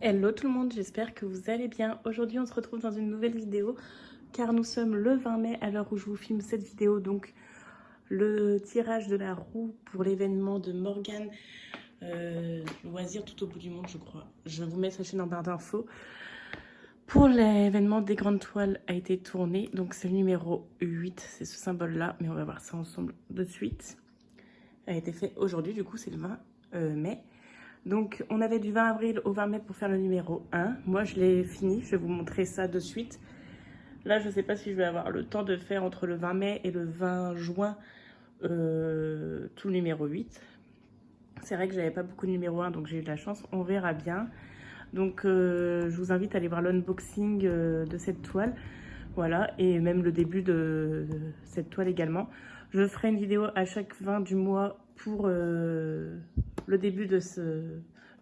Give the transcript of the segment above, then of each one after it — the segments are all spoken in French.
Hello tout le monde, j'espère que vous allez bien. Aujourd'hui on se retrouve dans une nouvelle vidéo car nous sommes le 20 mai à l'heure où je vous filme cette vidéo. Donc le tirage de la roue pour l'événement de Morgane Loisirs tout au bout du monde, je crois. Je vous mets sa chaîne en barre d'infos. Pour l'événement des grandes toiles a été tourné, donc c'est le numéro 8, c'est ce symbole là, mais on va voir ça ensemble de suite. A été fait aujourd'hui, du coup c'est le 20 mai. Donc, on avait du 20 avril au 20 mai pour faire le numéro 1. Moi, je l'ai fini. Je vais vous montrer ça de suite. Là, je ne sais pas si je vais avoir le temps de faire entre le 20 mai et le 20 juin tout le numéro 8. C'est vrai que j'avais pas beaucoup de numéro 1, donc j'ai eu de la chance. On verra bien. Donc, je vous invite à aller voir l'unboxing de cette toile. Voilà, et même le début de cette toile également. Je ferai une vidéo à chaque 20 du mois pour le début de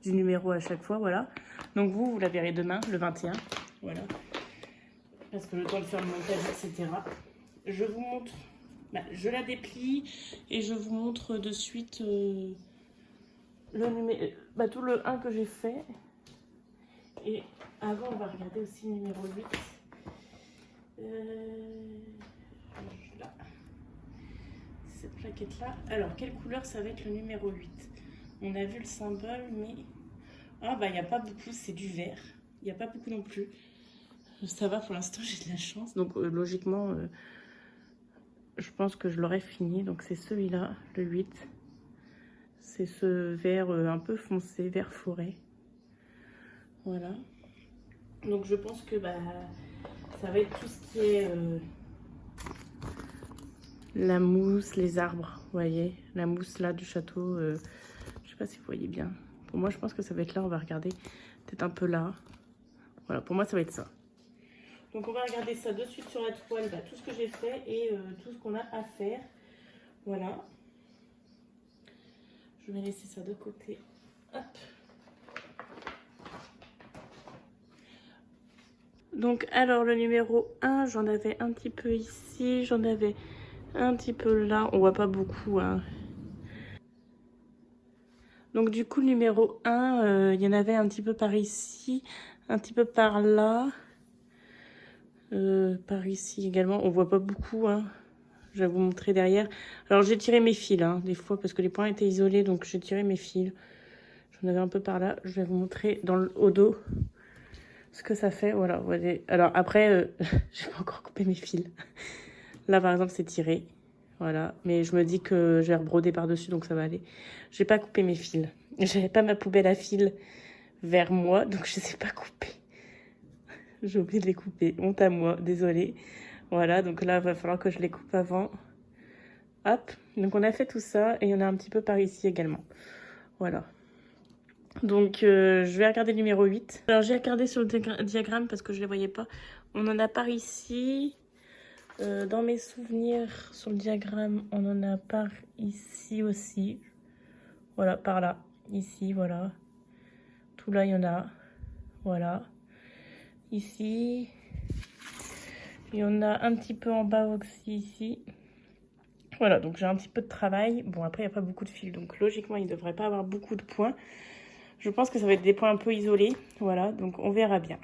du numéro à chaque fois, voilà. Donc vous la verrez demain, le 21, voilà. Parce que le temps de faire le montage, etc. Je vous montre, je la déplie et je vous montre de suite le numéro, tout le 1 que j'ai fait. Et avant, on va regarder aussi le numéro 8. Là. Cette plaquette là. Alors quelle couleur ça va être le numéro 8? On a vu le symbole, mais il n'y a pas beaucoup, c'est du vert. Il n'y a pas beaucoup non plus. Ça va pour l'instant, j'ai de la chance. Donc logiquement, je pense que je l'aurais fini. Donc c'est celui-là, le 8. C'est ce vert un peu foncé, vert forêt. Voilà. Donc je pense que ça va être tout ce qui est la mousse, les arbres, vous voyez, la mousse là du château, je sais pas si vous voyez bien. Pour moi, je pense que ça va être là, on va regarder, peut-être un peu là. Voilà, pour moi, ça va être ça. Donc on va regarder ça de suite sur la toile, tout ce que j'ai fait et tout ce qu'on a à faire. Voilà. Je vais laisser ça de côté. Hop. Donc alors le numéro 1, j'en avais un petit peu ici, j'en avais un petit peu là, on voit pas beaucoup, hein. Donc du coup le numéro 1, il y en avait un petit peu par ici, un petit peu par là, par ici également, on voit pas beaucoup, hein. Je vais vous montrer derrière. Alors j'ai tiré mes fils, hein, des fois, parce que les points étaient isolés, donc j'ai tiré mes fils. J'en avais un peu par là, je vais vous montrer au dos ce que ça fait, voilà. Vous voyez. Alors après, j'ai pas encore coupé mes fils. Là par exemple c'est tiré, voilà. Mais je me dis que je vais rebroder par-dessus, donc ça va aller. J'ai pas coupé mes fils. J'avais pas ma poubelle à fils vers moi, donc je sais pas couper. J'ai oublié de les couper, honte à moi, désolée. Voilà, donc là, il va falloir que je les coupe avant. Hop, donc on a fait tout ça, et il y en a un petit peu par ici également. Voilà. Donc, je vais regarder le numéro 8. Alors, j'ai regardé sur le diagramme parce que je ne les voyais pas. On en a par ici. Dans mes souvenirs, sur le diagramme, on en a par ici aussi. Voilà, par là. Ici, voilà. Tout là, il y en a. Voilà. Ici. Il y en a un petit peu en bas aussi, ici. Voilà, donc j'ai un petit peu de travail. Bon, après, il n'y a pas beaucoup de fils. Donc, logiquement, il ne devrait pas avoir beaucoup de points. Je pense que ça va être des points un peu isolés. Voilà, donc on verra bien.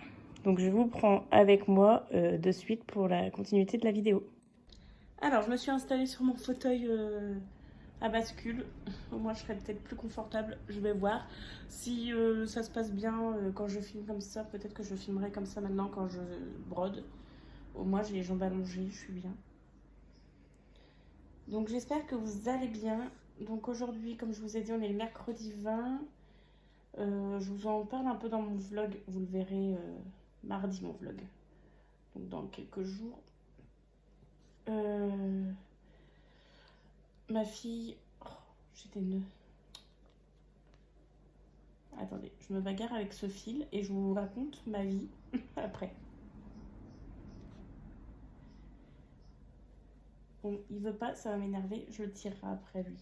Donc, je vous prends avec moi de suite pour la continuité de la vidéo. Alors, je me suis installée sur mon fauteuil à bascule. Au moins, je serai peut-être plus confortable. Je vais voir. Si ça se passe bien quand je filme comme ça, peut-être que je filmerai comme ça maintenant quand je brode. Au moins, j'ai les jambes allongées, je suis bien. Donc, j'espère que vous allez bien. Donc, aujourd'hui, comme je vous ai dit, on est le mercredi 20. Je vous en parle un peu dans mon vlog. Vous le verrez mardi, mon vlog. Donc, dans quelques jours. Ma fille... Oh, j'ai des nœuds. Attendez, je me bagarre avec ce fil et je vous raconte ma vie après. Bon, il veut pas, ça va m'énerver, je le tirerai après lui.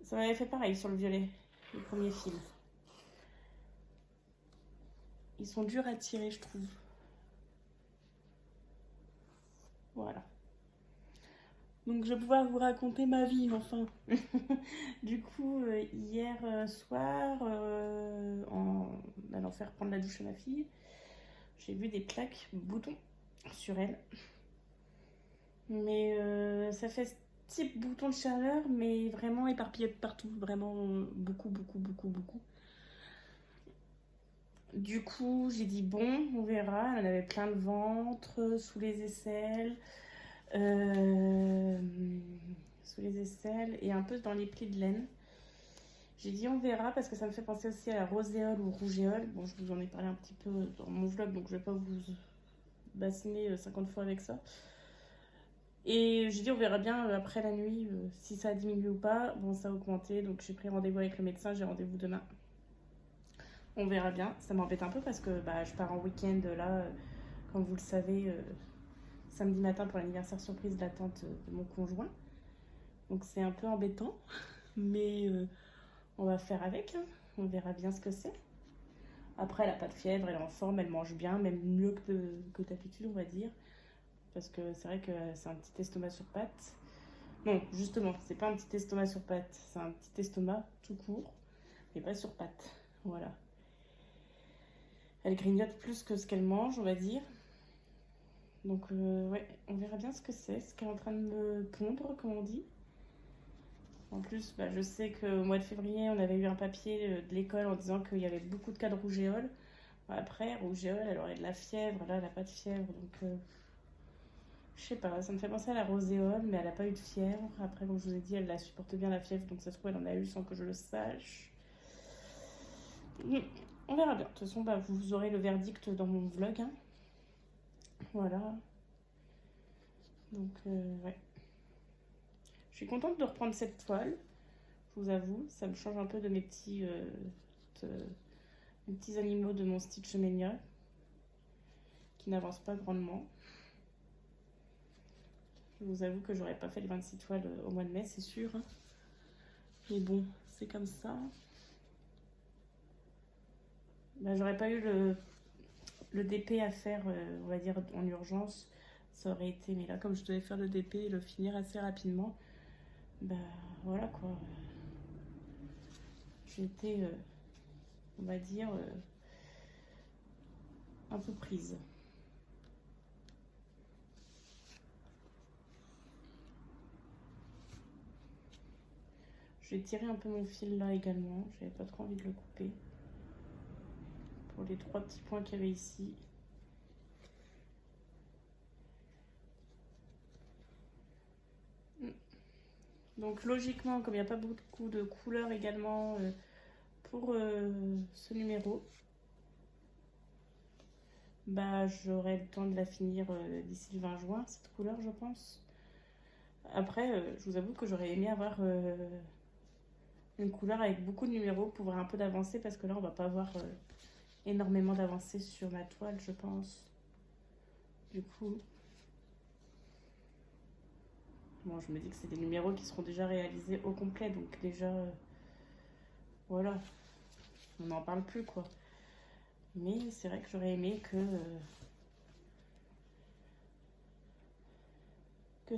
Ça m'avait fait pareil sur le violet, le premier fil. Ils sont durs à tirer, je trouve. Voilà. Donc je vais pouvoir vous raconter ma vie, enfin. Du coup, hier soir, alors d'en faire prendre la douche à ma fille. J'ai vu des plaques boutons sur elle. Mais ça fait ce type bouton de chaleur, mais vraiment éparpillé de partout. Vraiment beaucoup, beaucoup, beaucoup, beaucoup. Du coup, j'ai dit bon, on verra. Elle en avait plein le ventre, sous les aisselles. Sous les aisselles et un peu dans les plis de laine. J'ai dit on verra parce que ça me fait penser aussi à la roséole ou rougeole. Bon, je vous en ai parlé un petit peu dans mon vlog, donc je vais pas vous bassiner 50 fois avec ça. Et j'ai dit on verra bien après la nuit si ça a diminué ou pas. Bon, ça a augmenté, donc j'ai pris rendez-vous avec le médecin, j'ai rendez-vous demain. On verra bien. Ça m'embête un peu parce que bah, je pars en week-end là, comme vous le savez, samedi matin pour l'anniversaire surprise de la tante de mon conjoint. Donc c'est un peu embêtant, mais on va faire avec, hein. On verra bien ce que c'est. Après, elle n'a pas de fièvre, elle est en forme, elle mange bien, même mieux que d'habitude, on va dire. Parce que c'est vrai que c'est un petit estomac sur pattes. Non, justement, c'est pas un petit estomac sur pattes, c'est un petit estomac tout court, mais pas sur pattes. Voilà. Elle grignote plus que ce qu'elle mange, on va dire. Donc, ouais, on verra bien ce que c'est, ce qu'elle est en train de me pondre, comme on dit. En plus, bah, je sais qu'au mois de février, on avait eu un papier de l'école en disant qu'il y avait beaucoup de cas de rougeole. Après, rougeole, elle aurait de la fièvre. Là, elle n'a pas de fièvre. Donc, je sais pas, ça me fait penser à la roséole, mais elle n'a pas eu de fièvre. Après, comme je vous ai dit, elle la supporte bien la fièvre. Donc, ça se trouve, elle en a eu sans que je le sache. On verra bien. De toute façon, bah, vous aurez le verdict dans mon vlog, hein. Voilà. Donc, ouais. Je suis contente de reprendre cette toile. Je vous avoue, ça me change un peu de mes petits animaux de mon Stitch Mania qui n'avancent pas grandement. Je vous avoue que j'aurais pas fait les 26 toiles au mois de mai, c'est sûr, hein. Mais bon, c'est comme ça. Bah, j'aurais pas eu le DP à faire, on va dire, en urgence. Ça aurait été, mais là, comme je devais faire le DP et le finir assez rapidement, bah voilà quoi. J'ai été, on va dire, un peu prise. Je vais tirer un peu mon fil là également. J'avais pas trop envie de le couper. Pour les 3 petits points qu'il y avait ici. Donc logiquement, comme il n'y a pas beaucoup de couleurs également pour ce numéro, bah j'aurai le temps de la finir d'ici le 20 juin, cette couleur je pense. Après, je vous avoue que j'aurais aimé avoir une couleur avec beaucoup de numéros pour voir un peu d'avancée parce que là on va pas avoir énormément d'avancée sur ma toile je pense. Du coup, bon, je me dis que c'est des numéros qui seront déjà réalisés au complet, donc déjà, voilà, on n'en parle plus quoi. Mais c'est vrai que j'aurais aimé que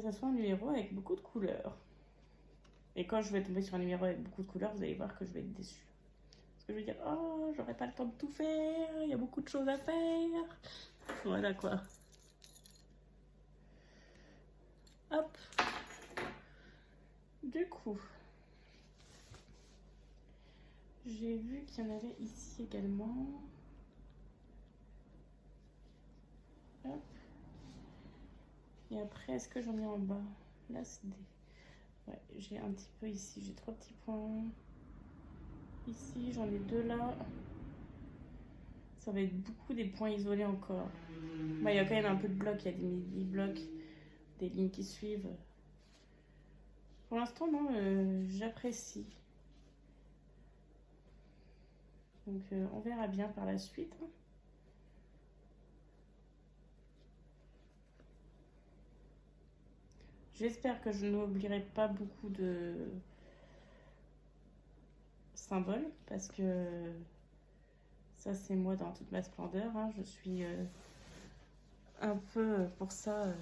ça soit un numéro avec beaucoup de couleurs. Et quand je vais tomber sur un numéro avec beaucoup de couleurs, vous allez voir que je vais être déçue. Parce que je vais dire, oh, j'aurais pas le temps de tout faire, il y a beaucoup de choses à faire. Voilà quoi. Hop. Du coup, j'ai vu qu'il y en avait ici également. Hop. Et après, est-ce que j'en ai en bas? Là, c'est des... Ouais, j'ai un petit peu ici, j'ai 3 petits points. Ici, j'en ai 2 là. Ça va être beaucoup des points isolés encore. Bah, il y a quand même un peu de blocs, il y a des mini-blocs, des lignes qui suivent. Pour l'instant, non, j'apprécie. Donc, on verra bien par la suite. J'espère que je n'oublierai pas beaucoup de symboles parce que ça, c'est moi dans toute ma splendeur, hein. Je suis un peu pour ça.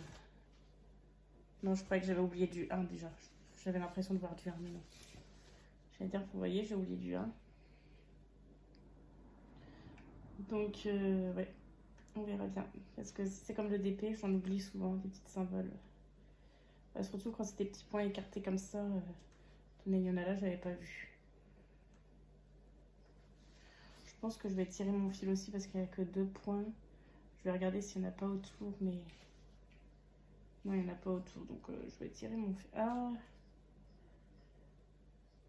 Non, je croyais que j'avais oublié du 1 déjà. J'avais l'impression de voir du 1, mais non. J'allais dire, vous voyez, j'ai oublié du 1. Donc, ouais, on verra bien. Parce que c'est comme le DP, j'en oublie souvent des petits symboles. Bah, surtout quand c'est des petits points écartés comme ça. Tenez, il y en a là, j'avais pas vu. Je pense que je vais tirer mon fil aussi parce qu'il n'y a que 2 points. Je vais regarder s'il n'y en a pas autour, mais... Non, il n'y en a pas autour, donc je vais tirer mon fil. Ah!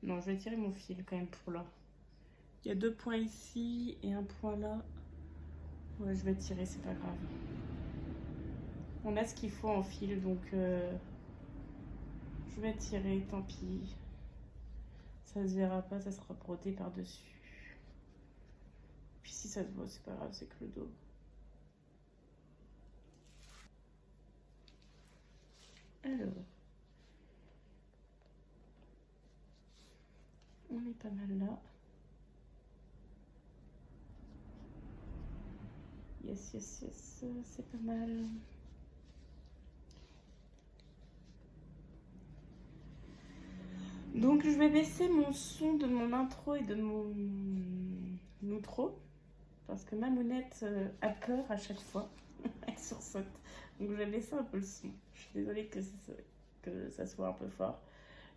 Non, je vais tirer mon fil quand même pour là. Il y a 2 points ici et un point là. Ouais, je vais tirer, c'est pas grave. On a ce qu'il faut en fil, donc je vais tirer, tant pis. Ça se verra pas, ça sera brodé par-dessus. Puis si ça se voit, c'est pas grave, c'est que le dos. Alors, on est pas mal là. Yes, yes, yes, c'est pas mal. Donc je vais baisser mon son de mon intro et de mon outro. Parce que ma mounette a peur à chaque fois. Elle sursaute. Donc je vais baisser un peu le son. Je suis désolée que ça soit un peu fort.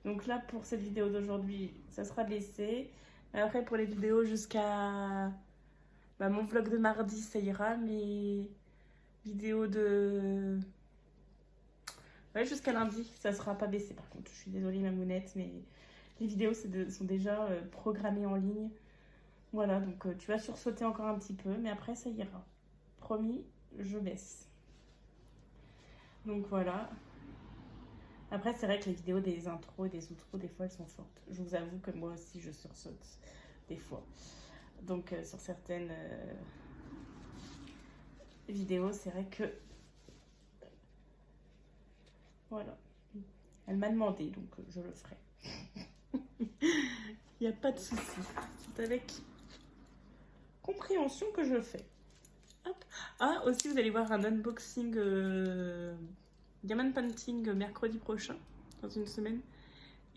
Donc là, pour cette vidéo d'aujourd'hui, ça sera baissé. Mais après, pour les vidéos jusqu'à mon vlog de mardi, ça ira. Mes vidéos de... Ouais, jusqu'à lundi, ça sera pas baissé. Par contre, je suis désolée, ma mounette, mais les vidéos sont déjà programmées en ligne. Voilà, donc tu vas sursauter encore un petit peu, mais après, ça ira. Promis, je baisse. Donc voilà. Après, c'est vrai que les vidéos des intros et des outros, des fois, elles sont fortes. Je vous avoue que moi aussi, je sursaute des fois. Donc, sur certaines vidéos, c'est vrai que... Voilà. Elle m'a demandé, donc je le ferai. Il n'y a pas de souci. C'est avec compréhension que je le fais. Hop. Ah, aussi, vous allez voir un unboxing Diamond Painting mercredi prochain, dans une semaine.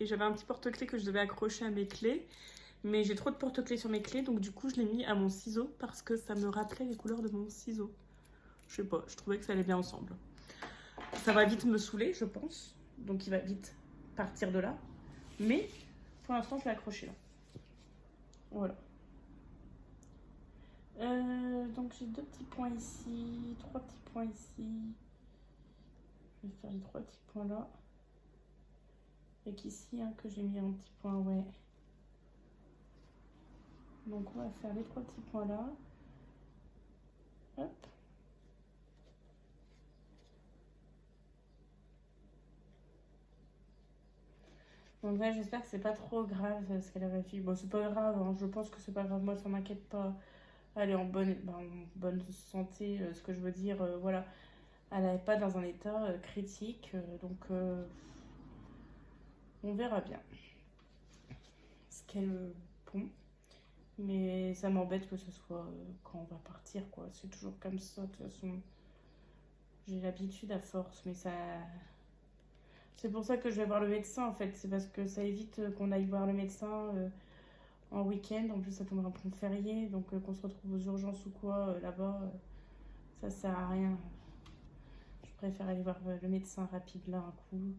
Et j'avais un petit porte-clés que je devais accrocher à mes clés. Mais j'ai trop de porte-clés sur mes clés, donc du coup, je l'ai mis à mon ciseau parce que ça me rappelait les couleurs de mon ciseau. Je sais pas, je trouvais que ça allait bien ensemble. Ça va vite me saouler, je pense. Donc il va vite partir de là. Mais pour l'instant, je l'ai accroché là. Voilà. Donc j'ai 2 petits points ici, 3 petits points ici. Je vais faire les 3 petits points là. Et qu'ici, hein, que j'ai mis un petit point, ouais. Donc on va faire les 3 petits points là. Hop. Donc là, j'espère que c'est pas trop grave ce qu'elle avait fait. Bon, c'est pas grave, hein. Je pense que c'est pas grave. Moi, ça m'inquiète pas. Elle est en bonne santé, ce que je veux dire, voilà. Elle n'est pas dans un état critique, donc on verra bien ce qu'elle pond. Mais ça m'embête que ce soit quand on va partir, quoi. C'est toujours comme ça, de toute façon. J'ai l'habitude à force, mais ça... C'est pour ça que je vais voir le médecin, en fait. C'est parce que ça évite qu'on aille voir le médecin en week-end. En plus, ça tombera un pont férié, donc qu'on se retrouve aux urgences ou quoi, là-bas, ça sert à rien. Je préfère aller voir le médecin rapide, là, un coup.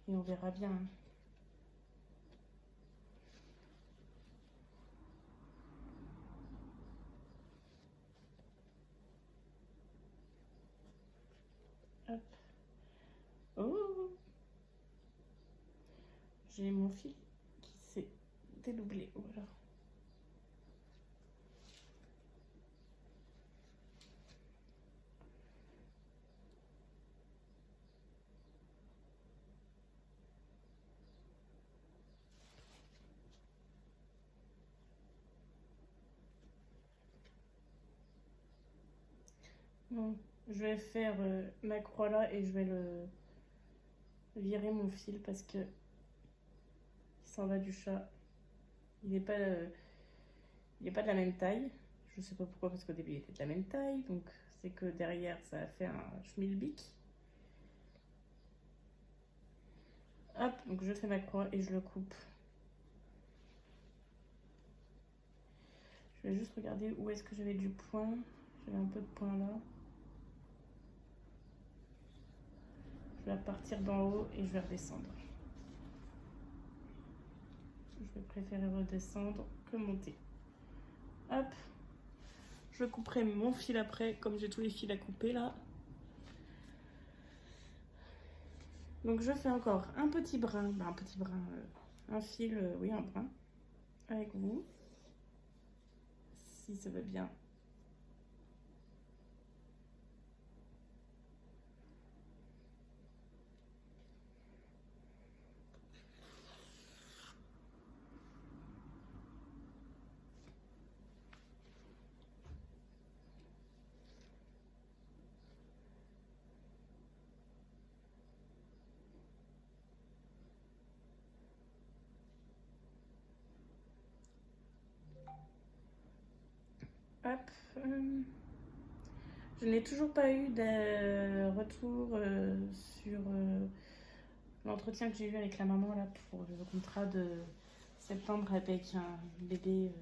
Et on verra bien. Hop. Oh! J'ai mon fil qui s'est dédoublé. Voilà. Bon, je vais faire ma croix là et je vais le virer mon fil parce que il s'en va du chat. Il n'est pas, pas de la même taille. Je sais pas pourquoi, parce qu'au début il était de la même taille. Donc c'est que derrière ça a fait un schmilblick. Hop, donc je fais ma croix et je le coupe. Je vais juste regarder où est-ce que j'avais du point. J'avais un peu de point là. Je vais partir d'en haut et je vais redescendre. Je vais préférer redescendre que monter. Hop. Je couperai mon fil après, comme j'ai tous les fils à couper là. Donc je fais encore un petit brin, un fil, oui un brin, avec vous, si ça va bien. Hop. Je n'ai toujours pas eu de retour sur l'entretien que j'ai eu avec la maman là pour le contrat de septembre avec un bébé,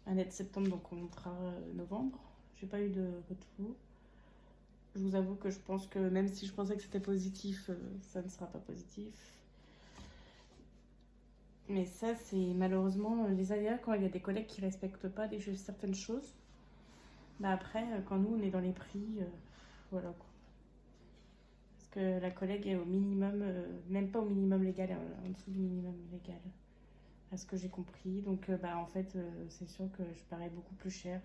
un aide septembre, donc contrat novembre. J'ai pas eu de retour. Je vous avoue que je pense que même si je pensais que c'était positif, ça ne sera pas positif. Mais ça, c'est malheureusement les aléas quand il y a des collègues qui respectent pas certaines choses. Bah après, quand nous, on est dans les prix, voilà quoi. Parce que la collègue est au minimum, même pas au minimum légal, en dessous du minimum légal, à ce que j'ai compris. Donc bah en fait, c'est sûr que je parais beaucoup plus cher.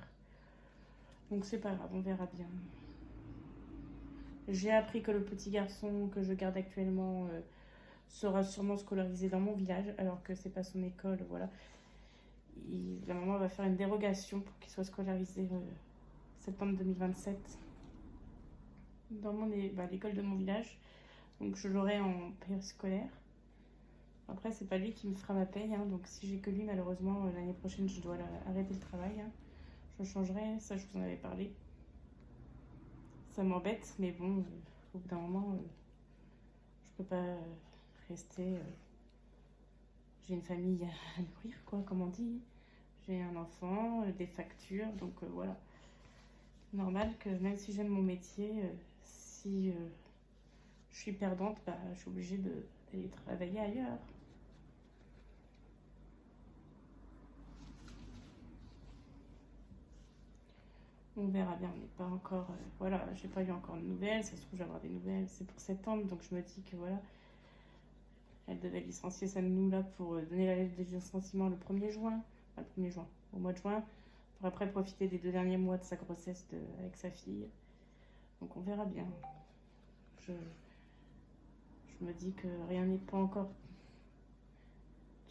Donc c'est pas grave, on verra bien. J'ai appris que le petit garçon que je garde actuellement sera sûrement scolarisé dans mon village, alors que c'est pas son école, voilà. La maman va faire une dérogation pour qu'il soit scolarisé septembre 2027 dans l'école de mon village. Donc je l'aurai en périscolaire. Après, c'est pas lui qui me fera ma paye, hein, donc si j'ai que lui, malheureusement, l'année prochaine, je dois arrêter le travail. Hein. Je changerai, ça, je vous en avais parlé. Ça m'embête, mais bon, au bout d'un moment, je peux pas rester. J'ai une famille à nourrir, quoi, comme on dit. J'ai un enfant, des factures, donc voilà. Normal que même si j'aime mon métier, si je suis perdante, bah, je suis obligée d'aller travailler ailleurs. On verra bien, on n'est pas encore. Voilà, j'ai pas eu encore de nouvelles. Ça se trouve, je vais avoir des nouvelles. C'est pour septembre, donc je me dis que voilà. Elle devait licencier sa nounou là pour donner la lettre de licenciement le 1er juin. Enfin, le 1er juin, au mois de juin. Pour après profiter des 2 derniers mois de sa grossesse avec sa fille. Donc on verra bien. Je me dis que rien n'est pas encore.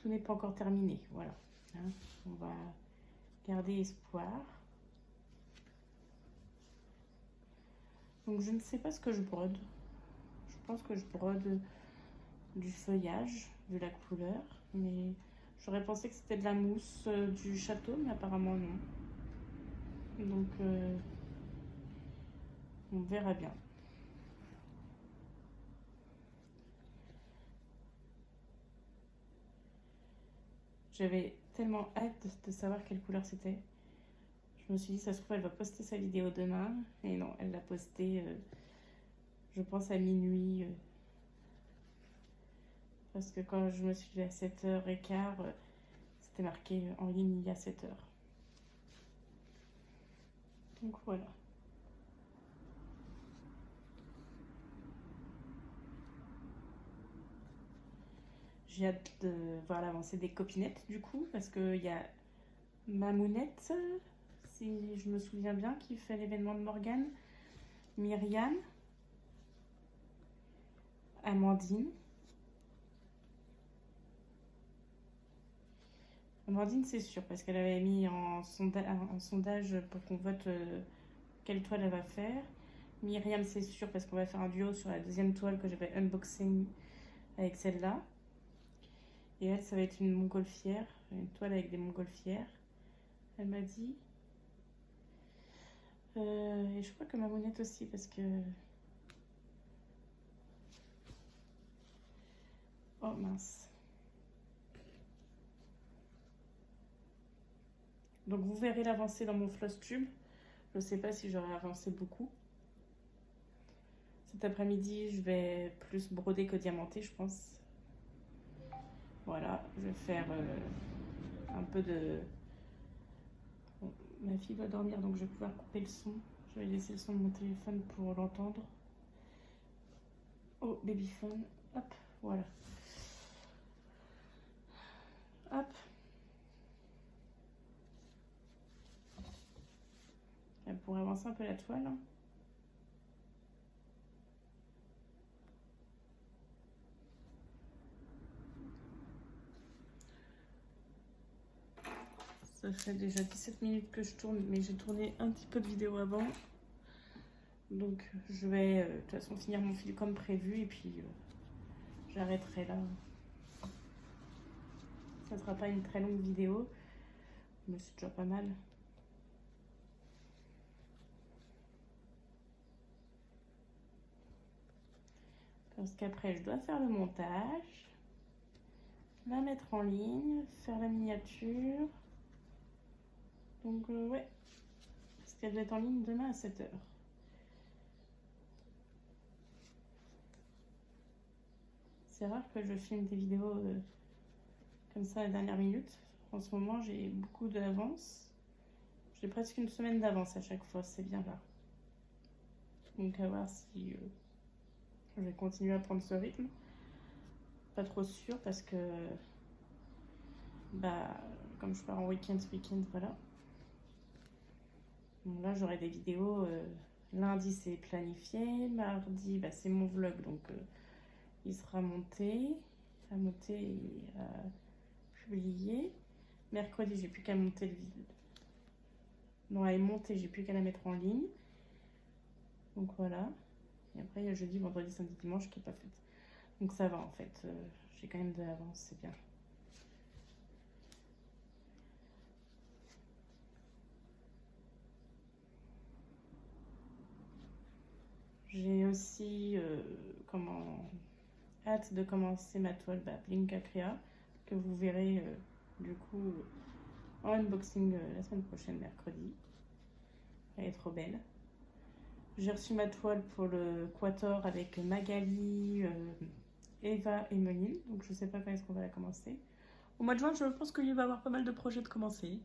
Tout n'est pas encore terminé. Voilà. Hein, on va garder espoir. Donc je ne sais pas ce que je brode. Je pense que je brode du feuillage, vu la couleur. Mais j'aurais pensé que c'était de la mousse du château, mais apparemment non. Donc on verra bien. J'avais tellement hâte de savoir quelle couleur c'était. Je me suis dit, ça se trouve, elle va poster sa vidéo demain. Et non, elle l'a postée, je pense, à minuit. Parce que quand je me suis levée à 7h15, c'était marqué en ligne il y a 7h. Donc voilà. J'ai hâte de voir l'avancée des copinettes du coup, parce qu'il y a Mamounette, si je me souviens bien, qui fait l'événement de Morgane, Myriam, Amandine. Amandine, c'est sûr, parce qu'elle avait mis en sondage pour qu'on vote quelle toile elle va faire. Myriam, c'est sûr, parce qu'on va faire un duo sur la deuxième toile que j'avais unboxing avec celle-là. Et elle, ça va être une montgolfière, une toile avec des montgolfières, elle m'a dit. Et je crois que Mamounette aussi, parce que... Oh mince. Donc vous verrez l'avancée dans mon floss tube. Je ne sais pas si j'aurai avancé beaucoup. Cet après-midi, je vais plus broder que diamanter, je pense. Voilà, je vais faire un peu de... Bon, ma fille doit dormir, donc je vais pouvoir couper le son. Je vais laisser le son de mon téléphone pour l'entendre. Oh, babyphone. Hop, voilà. Hop. Pour avancer un peu la toile. Ça fait déjà 17 minutes que je tourne, mais j'ai tourné un petit peu de vidéo avant. Donc je vais de toute façon finir mon fil comme prévu et puis j'arrêterai là. Ça sera pas une très longue vidéo, mais c'est déjà pas mal. Parce qu'après je dois faire le montage, la mettre en ligne, faire la miniature. Donc ouais, parce qu'elle doit être en ligne demain à 7 h. C'est rare que je filme des vidéos comme ça à la dernière minute. En ce moment, j'ai beaucoup d'avance. J'ai presque une semaine d'avance à chaque fois, c'est bien là. Donc à voir si je vais continuer à prendre ce rythme. Pas trop sûr parce que bah comme je pars en week-end ce week-end, voilà. Donc là j'aurai des vidéos. Lundi c'est planifié, mardi bah, c'est mon vlog donc il sera monté, à monter et à publier. Mercredi j'ai plus qu'à monter le vidéo. Non, elle est montée, j'ai plus qu'à la mettre en ligne. Donc voilà. Et après il y a jeudi, vendredi, samedi, dimanche qui n'est pas faite. Donc ça va en fait, j'ai quand même de l'avance, c'est bien. J'ai aussi hâte de commencer ma toile Blinka Crea que vous verrez du coup en unboxing la semaine prochaine, mercredi. Elle est trop belle. J'ai reçu ma toile pour le Quator avec Magali, Eva et Meline. Donc je sais pas quand est-ce qu'on va la commencer. Au mois de juin, je pense qu'il va y avoir pas mal de projets de commencer.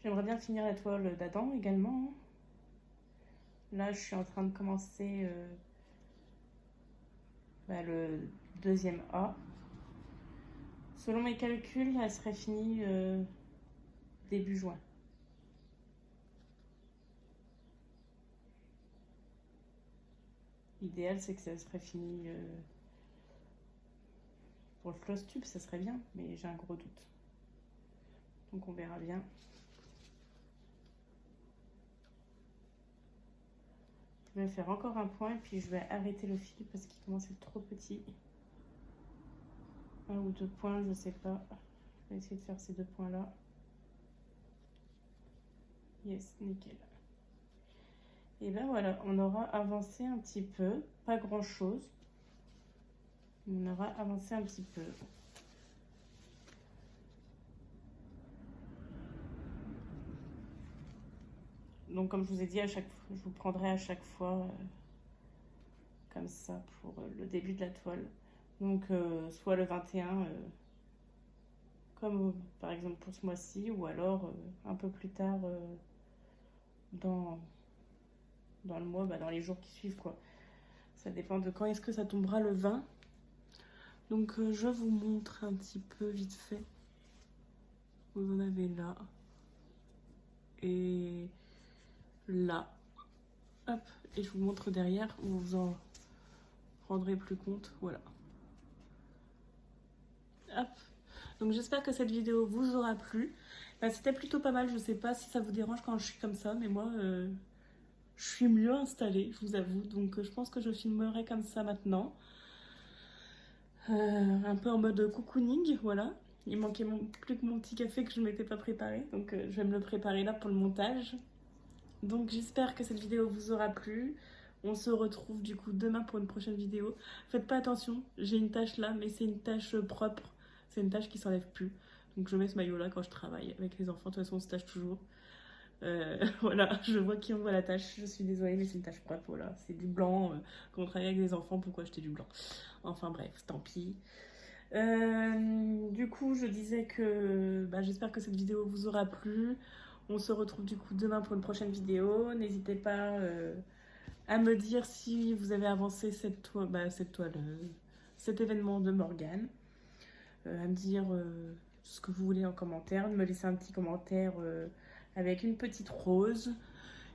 J'aimerais bien finir la toile d'Adam également. Là, je suis en train de commencer le deuxième A. Selon mes calculs, elle serait finie début juin. L'idéal, c'est que ça serait fini pour le floss tube, ça serait bien, mais j'ai un gros doute. Donc on verra bien. Je vais faire encore un point et puis je vais arrêter le fil parce qu'il commence à être trop petit. Un ou deux points, je sais pas. Je vais essayer de faire ces deux points là. Yes, nickel. Et ben voilà, on aura avancé un petit peu, pas grand chose. On aura avancé un petit peu. Donc comme je vous ai dit, je vous prendrai à chaque fois comme ça pour le début de la toile. Donc soit le 21, comme par exemple pour ce mois-ci, ou alors un peu plus tard dans le mois, dans les jours qui suivent quoi. Ça dépend de quand est-ce que ça tombera le 20. Donc je vous montre un petit peu vite fait. Vous en avez là. Et là. Hop. Et je vous montre derrière où vous en rendrez plus compte. Voilà. Hop. Donc j'espère que cette vidéo vous aura plu. C'était plutôt pas mal. Je sais pas si ça vous dérange quand je suis comme ça. Mais moi, je suis mieux installée, je vous avoue. Donc je pense que je filmerai comme ça maintenant. Un peu en mode cocooning, voilà. Il manquait plus que mon petit café que je ne m'étais pas préparé. Donc je vais me le préparer là pour le montage. Donc j'espère que cette vidéo vous aura plu. On se retrouve du coup demain pour une prochaine vidéo. Faites pas attention, j'ai une tache là, mais c'est une tache propre. C'est une tâche qui s'enlève plus. Donc je mets ce maillot là quand je travaille avec les enfants. De toute façon on se tâche toujours. Voilà, je vois qui envoie la tâche. Je suis désolée mais c'est une tâche propre. Voilà, c'est du blanc. Quand on travaille avec des enfants, pourquoi acheter du blanc? Enfin bref, tant pis. Du coup je disais que j'espère que cette vidéo vous aura plu. On se retrouve du coup demain pour une prochaine vidéo. N'hésitez pas à me dire si vous avez avancé cette toile, cet événement de Morgane. À me dire ce que vous voulez en commentaire. De me laisser un petit commentaire avec une petite rose.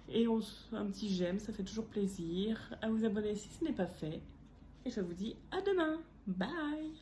Et un petit j'aime, ça fait toujours plaisir. À vous abonner si ce n'est pas fait. Et je vous dis à demain. Bye!